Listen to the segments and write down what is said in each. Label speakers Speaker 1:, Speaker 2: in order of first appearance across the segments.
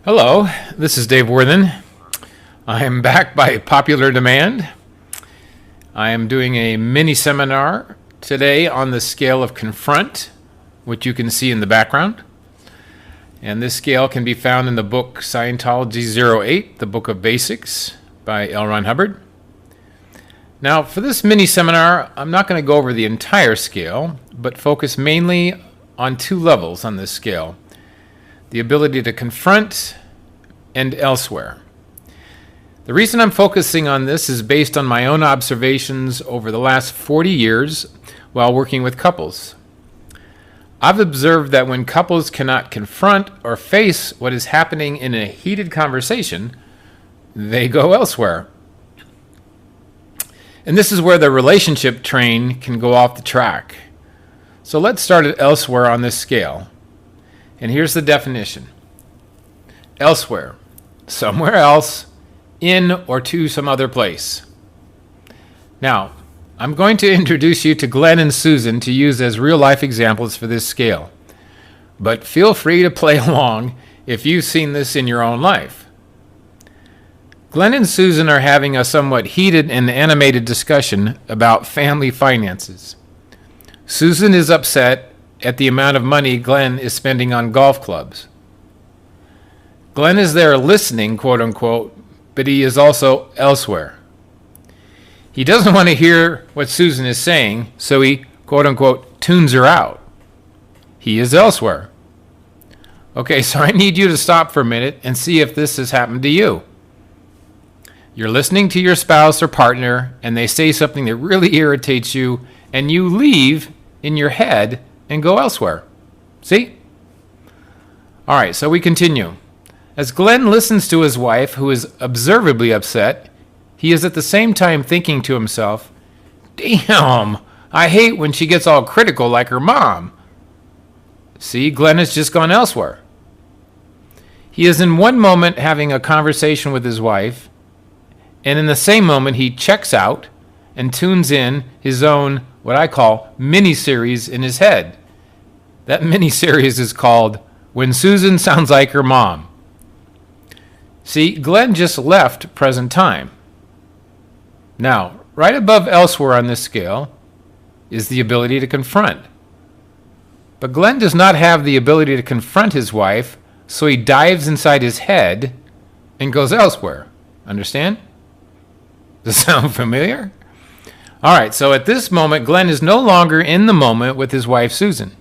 Speaker 1: Hello, this is Dave Worthen. I am back by popular demand. I am doing a mini seminar today on the scale of Confront, which you can see in the background. And this scale can be found in the book Scientology 08, the Book of Basics by L. Ron Hubbard. Now, for this mini seminar, I'm not going to go over the entire scale, but focus mainly on two levels on this scale: the ability to confront and elsewhere. The reason I'm focusing on this is based on my own observations over the last 40 years while working with couples. I've observed that when couples cannot confront or face what is happening in a heated conversation, they go elsewhere. And this is where the relationship train can go off the track. So let's start at elsewhere on this scale. And here's the definition. Elsewhere, somewhere else, in or to some other place. Now, I'm going to introduce you to Glenn and Susan to use as real-life examples for this scale. But feel free to play along if you've seen this in your own life. Glenn and Susan are having a somewhat heated and animated discussion about family finances. Susan is upset at the amount of money Glenn is spending on golf clubs. Glenn is there listening, quote unquote, but he is also elsewhere. He doesn't want to hear what Susan is saying, so he, quote unquote, tunes her out. He is elsewhere. Okay, so I need you to stop for a minute and see if this has happened to you. You're listening to your spouse or partner, and they say something that really irritates you, and you leave in your head and go elsewhere. See? All right, so we continue. As Glenn listens to his wife, who is observably upset, he is at the same time thinking to himself, "Damn, I hate when she gets all critical like her mom." See, Glenn has just gone elsewhere. He is in one moment having a conversation with his wife, and in the same moment he checks out and tunes in his own, what I call, mini-series in his head. That mini-series is called When Susan Sounds Like Her Mom. See, Glenn just left present time. Now, right above elsewhere on this scale is the ability to confront. But Glenn does not have the ability to confront his wife, so he dives inside his head and goes elsewhere. Understand? Does that sound familiar? All right, so at this moment, Glenn is no longer in the moment with his wife, Susan.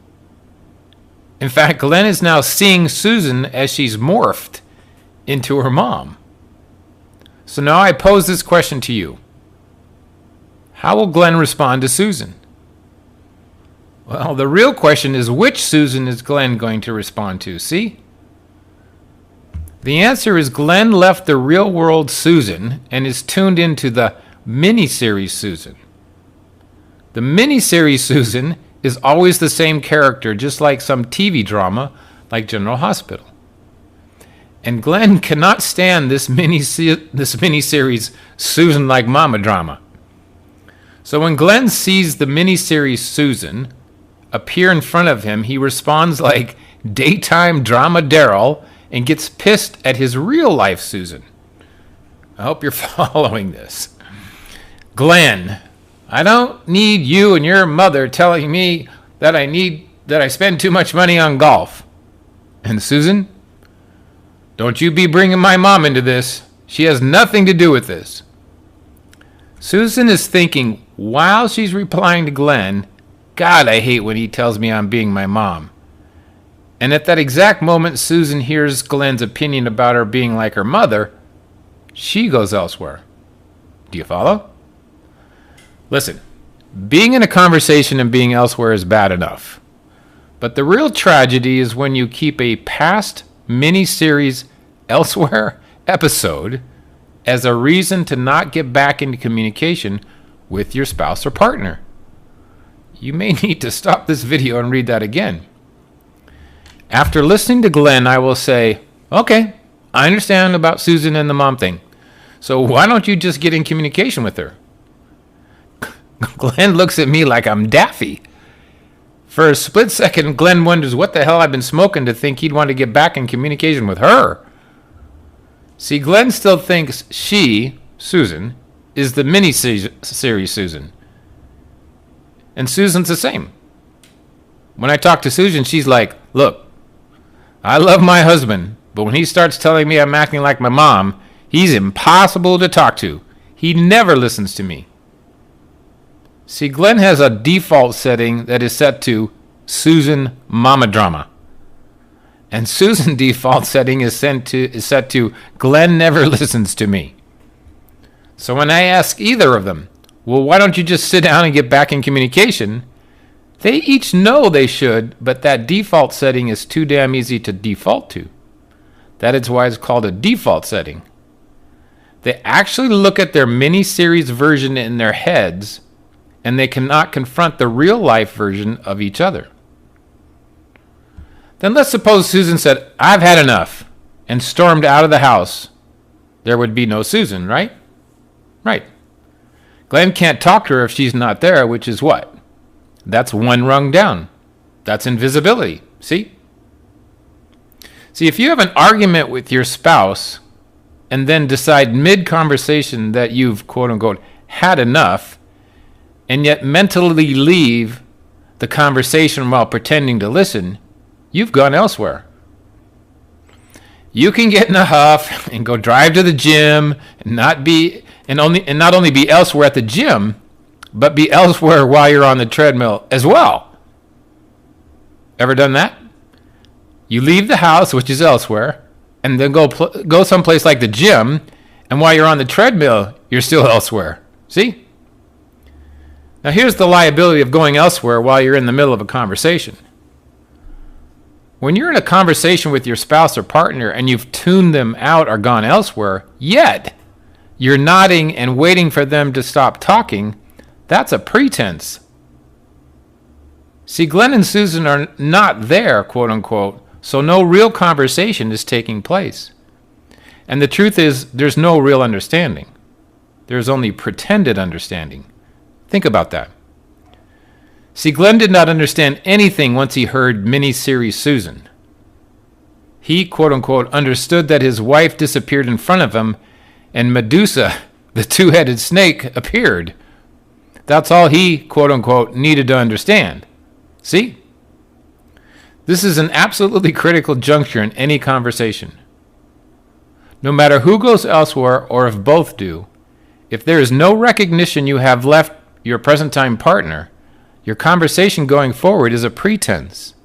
Speaker 1: In fact, Glenn is now seeing Susan as she's morphed into her mom. So now I pose this question to you. How will Glenn respond to Susan? Well, the real question is, which Susan is Glenn going to respond to? See? The answer is Glenn left the real world Susan and is tuned into the mini-series Susan. The mini-series Susan is always the same character, just like some TV drama like General Hospital. And Glenn cannot stand this mini-series Susan like mama drama. So when Glenn sees the mini-series Susan appear in front of him, he responds like daytime drama Daryl and gets pissed at his real-life Susan. I hope you're following this. Glenn, I don't need you and your mother telling me that I spend too much money on golf. And Susan, don't you be bringing my mom into this. She has nothing to do with this. Susan is thinking while she's replying to Glenn, God, I hate when he tells me I'm being my mom. And at that exact moment Susan hears Glenn's opinion about her being like her mother, she goes elsewhere. Do you follow? Listen, being in a conversation and being elsewhere is bad enough. But the real tragedy is when you keep a past mini-series elsewhere episode as a reason to not get back into communication with your spouse or partner. You may need to stop this video and read that again. After listening to Glenn, I will say, okay, I understand about Susan and the mom thing. So why don't you just get in communication with her? Glenn looks at me like I'm daffy. For a split second, Glenn wonders what the hell I've been smoking to think he'd want to get back in communication with her. See, Glenn still thinks she, Susan, is the mini-series Susan. And Susan's the same. When I talk to Susan, she's like, look, I love my husband, but when he starts telling me I'm acting like my mom, he's impossible to talk to. He never listens to me. See, Glenn has a default setting that is set to Susan Mama Drama. And Susan's default setting is set to Glenn never listens to me. So when I ask either of them, well, why don't you just sit down and get back in communication? They each know they should, but that default setting is too damn easy to default to. That is why it's called a default setting. They actually look at their mini-series version in their heads, and they cannot confront the real-life version of each other. Then let's suppose Susan said, I've had enough, and stormed out of the house. There would be no Susan, right? Right. Glenn can't talk to her if she's not there, which is what? That's one rung down. That's invisibility. See? See, if you have an argument with your spouse and then decide mid-conversation that you've, quote-unquote, had enough, and yet mentally leave the conversation while pretending to listen, you've gone elsewhere. You can get in a huff and go drive to the gym and not only be elsewhere at the gym, but be elsewhere while you're on the treadmill as well. Ever done that? You leave the house, which is elsewhere, and then go someplace like the gym, and while you're on the treadmill, you're still elsewhere. See? Now here's the liability of going elsewhere while you're in the middle of a conversation. When you're in a conversation with your spouse or partner and you've tuned them out or gone elsewhere, yet you're nodding and waiting for them to stop talking, that's a pretense. See, Glenn and Susan are not there, quote unquote, so no real conversation is taking place. And the truth is, there's no real understanding. There's only pretended understanding. Think about that. See, Glenn did not understand anything once he heard mini-series Susan. He, quote-unquote, understood that his wife disappeared in front of him and Medusa, the two-headed snake, appeared. That's all he, quote-unquote, needed to understand. See? This is an absolutely critical juncture in any conversation. No matter who goes elsewhere or if both do, if there is no recognition you have left your present-time partner, your conversation going forward is a pretense.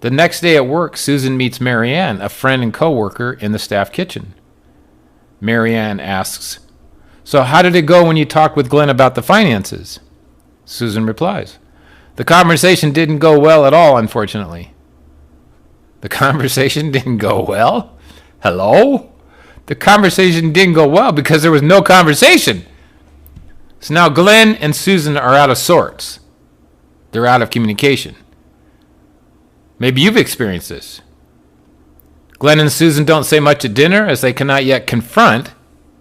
Speaker 1: The next day at work, Susan meets Marianne, a friend and coworker, in the staff kitchen. Marianne asks, "So how did it go when you talked with Glenn about the finances?" Susan replies, "The conversation didn't go well at all, unfortunately." The conversation didn't go well? Hello? The conversation didn't go well because there was no conversation. So now Glenn and Susan are out of sorts. They're out of communication. Maybe you've experienced this. Glenn and Susan don't say much at dinner as they cannot yet confront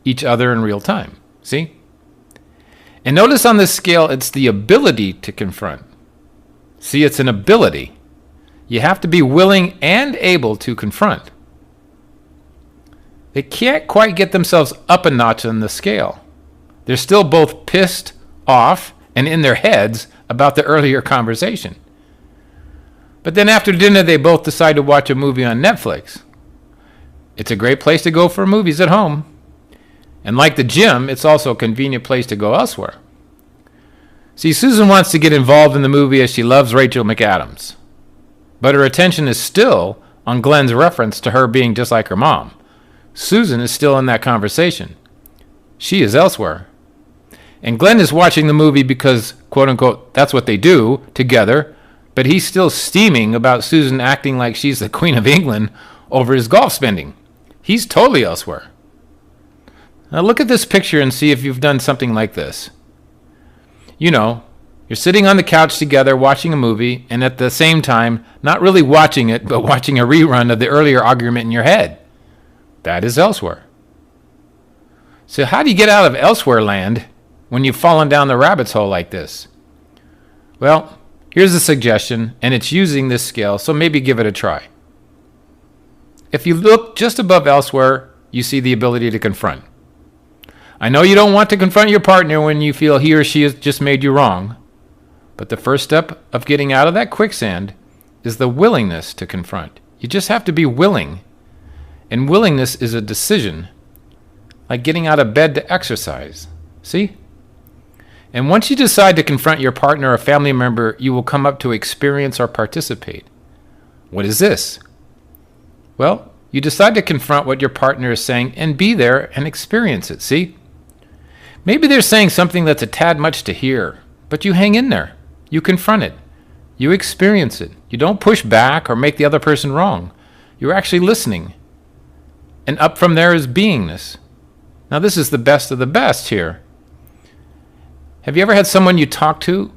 Speaker 1: each other in real time. See? And notice on this scale, it's the ability to confront. See, it's an ability. You have to be willing and able to confront. They can't quite get themselves up a notch on the scale. They're still both pissed off and in their heads about the earlier conversation. But then after dinner, they both decide to watch a movie on Netflix. It's a great place to go for movies at home. And like the gym, it's also a convenient place to go elsewhere. See, Susan wants to get involved in the movie as she loves Rachel McAdams. But her attention is still on Glenn's reference to her being just like her mom. Susan is still in that conversation. She is elsewhere. And Glenn is watching the movie because, quote unquote, that's what they do together, but he's still steaming about Susan acting like she's the Queen of England over his golf spending. He's totally elsewhere. Now look at this picture and see if you've done something like this. You know, you're sitting on the couch together watching a movie and at the same time, not really watching it, but watching a rerun of the earlier argument in your head. That is elsewhere. So how do you get out of elsewhere land when you've fallen down the rabbit's hole like this? Well, here's a suggestion, and it's using this scale, so maybe give it a try. If you look just above elsewhere, you see the ability to confront. I know you don't want to confront your partner when you feel he or she has just made you wrong, but the first step of getting out of that quicksand is the willingness to confront. You just have to be willing. And willingness is a decision, like getting out of bed to exercise. See? And once you decide to confront your partner or family member, you will come up to experience or participate. What is this? Well, you decide to confront what your partner is saying and be there and experience it. See? Maybe they're saying something that's a tad much to hear, but you hang in there. You confront it. You experience it. You don't push back or make the other person wrong. You're actually listening. And up from there is beingness. Now, this is the best of the best here. Have you ever had someone you talk to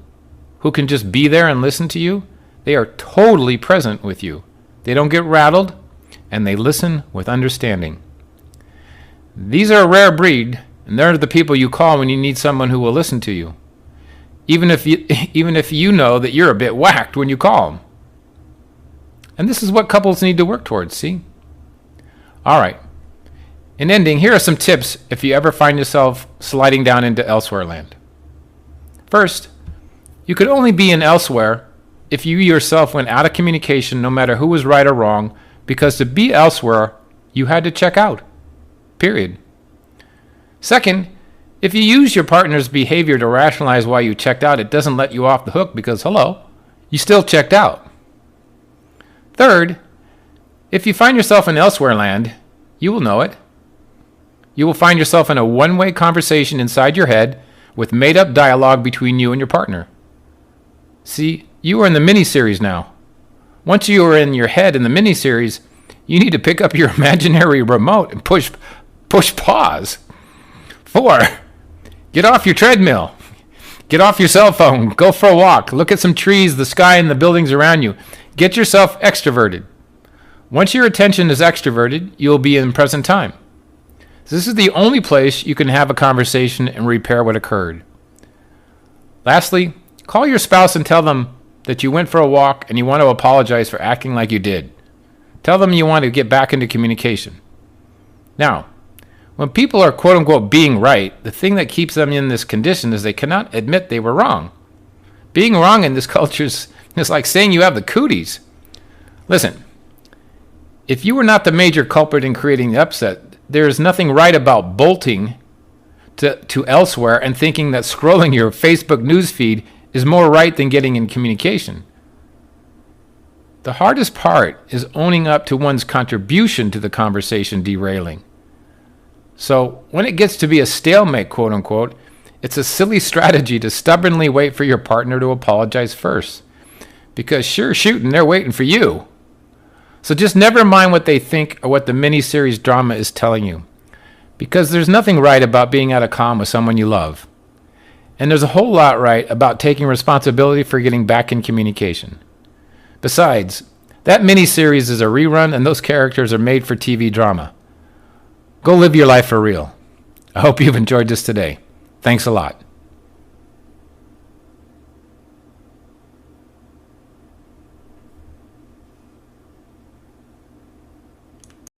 Speaker 1: who can just be there and listen to you? They are totally present with you. They don't get rattled, and they listen with understanding. These are a rare breed, and they're the people you call when you need someone who will listen to you, even if you know that you're a bit whacked when you call them. And this is what couples need to work towards, see? All right. In ending, here are some tips if you ever find yourself sliding down into elsewhere land. First, you could only be in elsewhere if you yourself went out of communication, no matter who was right or wrong, because to be elsewhere, you had to check out. Period. Second, if you use your partner's behavior to rationalize why you checked out, it doesn't let you off the hook because, hello, you still checked out. Third, if you find yourself in elsewhere land, you will know it. You will find yourself in a one-way conversation inside your head with made-up dialogue between you and your partner. See, you are in the mini-series now. Once you are in your head in the mini-series, you need to pick up your imaginary remote and push pause. 4, get off your treadmill. Get off your cell phone. Go for a walk. Look at some trees, the sky, and the buildings around you. Get yourself extroverted. Once your attention is extroverted, you'll be in present time. This is the only place you can have a conversation and repair what occurred. Lastly, call your spouse and tell them that you went for a walk and you want to apologize for acting like you did. Tell them you want to get back into communication. Now, when people are quote-unquote being right, the thing that keeps them in this condition is they cannot admit they were wrong. Being wrong in this culture is like saying you have the cooties. Listen, if you were not the major culprit in creating the upset, there is nothing right about bolting to elsewhere and thinking that scrolling your Facebook newsfeed is more right than getting in communication. The hardest part is owning up to one's contribution to the conversation derailing. So when it gets to be a stalemate, quote unquote, it's a silly strategy to stubbornly wait for your partner to apologize first. Because sure shooting, they're waiting for you. So just never mind what they think or what the mini-series drama is telling you. Because there's nothing right about being out of calm with someone you love. And there's a whole lot right about taking responsibility for getting back in communication. Besides, that mini-series is a rerun and those characters are made for TV drama. Go live your life for real. I hope you've enjoyed this today. Thanks a lot.